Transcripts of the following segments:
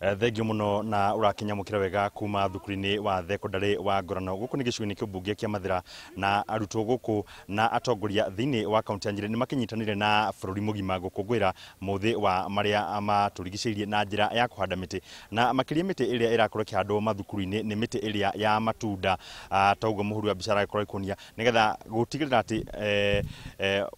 Thengio muno na urakinyamukira wega kuma thukuru-ini wa thekondarĩ wa Ngorano. Gũkũ nĩ gĩcigo-inĩ kĩa ũmbunge kĩa Mathira, na arutwo gũkũ na atongoria thĩinĩ wa kaunti ya Nyĩrĩ nĩ makinyitanire na bũrũri mũgima gũkũngũĩra mũthĩ wa marĩa matũrigicĩirie na njĩra ya kũhanda mĩtĩ, na makĩria mĩtĩ ĩrĩa ĩrakorwo ĩkĩhandwo mathukuru-inĩ nĩ mĩtĩ ĩrĩa ya matunda ta ũguo mũhuri wa mbica aragĩkorwo ikuonia, nĩgetha gũtigĩrĩra atĩ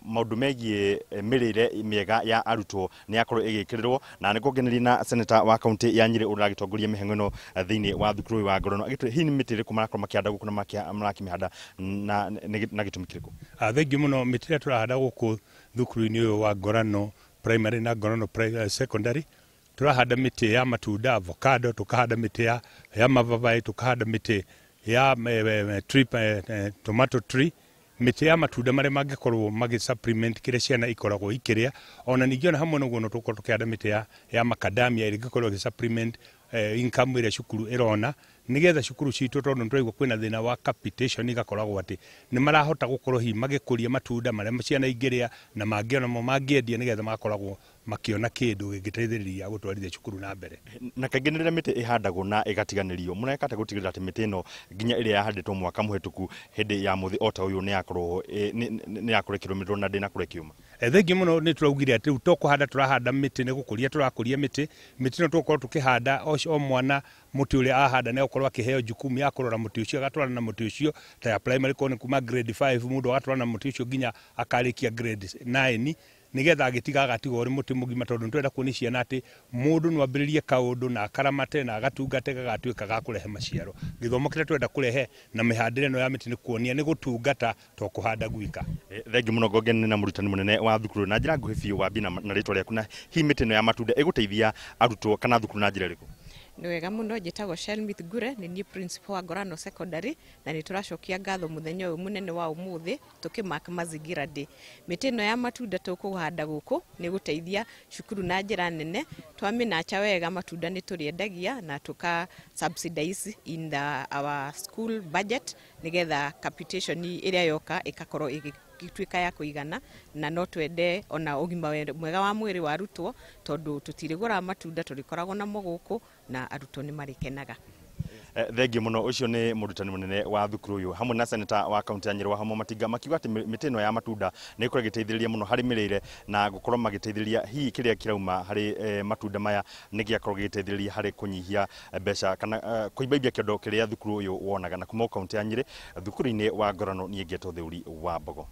maũndũ megiĩ mĩrĩre mĩega ya arutwo nĩ yakorwo ĩgĩkĩrĩrwo. Na nĩ kuongereria na seneta wa kaunti ya Nyĩrĩ ũragitongoria mĩhang'o ĩno thĩinĩ wa thukuru ũyũ wa Ngorano agĩtwĩra hihi nĩ mĩtĩ ĩrĩkũ marakorwo makĩhanda gũkũ na marakĩmĩhanda na gĩtũmi kĩrĩkũ? Thengio mũno. Mĩtĩ ĩrĩa tũrahanda gũkũ thukuru-inĩ ũyũ wa Ngorano primary na Ngorano secondary, tũrahanda mĩtĩ ya matunda avocado, tukahanda mĩtĩ ya mababaĩ, tukahanda mĩtĩ ya tomato tree, mĩtĩ ya matunda marĩa mangĩkorwo magi supplement kĩrĩa ciana ikoragwo ikĩrĩa. Ona ningĩ ona hamwe naguo no tũkorwo tũkĩhanda mĩtĩ ya macadamia ĩrĩa ĩngĩkorwo ĩgĩ supplement income ĩrĩa cukuru ĩrona, nĩgetha cukuru citũ tondũ nĩtũraigua kwĩna thĩna wa capitation igakoragwo atĩ nĩ marahota gũkorwo hihi magĩkũria matunda marĩa ciana ingĩrĩa na mangĩ onamo mangĩendia, nĩgetha magakoragwo makĩona kĩndũ gĩgĩteithĩrĩria gũtwarithia cukuru na mbere. Na kaingĩ rĩrĩa mĩtĩ ĩhandagwo na ĩgatiganĩrio, mũreka atĩ gũtigĩrĩra atĩ mĩtĩ ĩno nginya ĩrĩa yahandĩtwo mwaka mũhetũku hĩndĩ ya mũthĩ o ta ũyũ nĩ yakorwo ĩkĩrũmĩrĩrwo na ndĩnakorwo ĩkĩũma? Thengio mũno. Nĩ tũraugire atĩ rĩu to kũhanda tũrahanda mĩtĩ, nĩ gũkũria tũrakũria mĩtĩ ĩno tũgũkorwo tũkĩhanda o mwana mũtĩ ũrĩa ahanda nĩ gũkorwo akĩheo jukumu ya kũrora mũtĩ ũcio, agatwarana na mũtĩ ũcio ta ya primary korwo nĩ kuma grade 5 mũndũ agatwarana na mũtĩ ũcio nginya akarĩkia grade 9, nĩgetha agĩtiga agatigwo ũrĩ mũtĩ mũgima, tondũ nĩtũrenda kuonia ciana atĩ mũndũ no ambĩrĩrie kaũndũ na akaramate na agatungate gagatuĩka ga kũrehe maciaro. Gĩthomo kĩrĩa tũrenda kũrehe na mĩhandĩre ĩno ya mĩtĩ nĩ kuonia nĩ gũtungata to kũhanda gwika. Thengio mũno. Ngongene na mũrutani mũnene wa thukuru na njĩra nguhĩ biũ wambie na rĩtwa rĩaku, na hihi mĩtĩ ĩno ya matunda ĩgũteithia arutwo kana thukuru na njĩra ĩrĩkũ? Nĩ wega mũno. Njĩtagwo Shelmith Gure, nĩ niĩ principal wa Ngorano secondary, na nĩ tũracokia ngatho mũthenya ũyũ mũnene wa ũmũthĩ tũkĩmaka mazingira day. Mĩtĩ ĩno ya matunda tũkũhanda gũkũ nĩ gũteithia cukuru na njĩra nene. Twamĩnacha wega matunda nĩ tũrĩendagia na tũka subsidize in our school budget, nĩgetha capitation ĩrĩa yoka ĩgakorwo ĩgĩtuĩka ya kũigana, na no twende ona ũgima mwega wa mwĩrĩ wa arutwo, tondũ tũtirĩgũra matunda, tũrĩkoragwo namo gũkũ na arutwo nĩ marĩkenaga. Thengio mũno. Ũcio nĩ mũrutani mũnene wa thukuru ũyũ hamwe na seneta wa kaunti ya Nyĩrĩ Wahamo Matinga, makiuga atĩ mĩtĩ ĩno ya matunda nĩ ĩkorwo ĩgĩteithĩrĩria mũno harĩ mĩrĩre na gũkorwo magĩteithĩrĩria hihi kĩrĩa kĩrauma harĩ matunda maya nĩ gĩakorwo gĩgĩteithĩrĩria harĩ kũnyihia mbeca kana kũimbaimbia kĩondo kĩrĩa thukuru ũyũ wonaga. Na kuma kaunti ya Nyĩrĩ, thukuru-inĩ wa Ngorano, niĩ Ngeto Thĩũri wa Mbogo.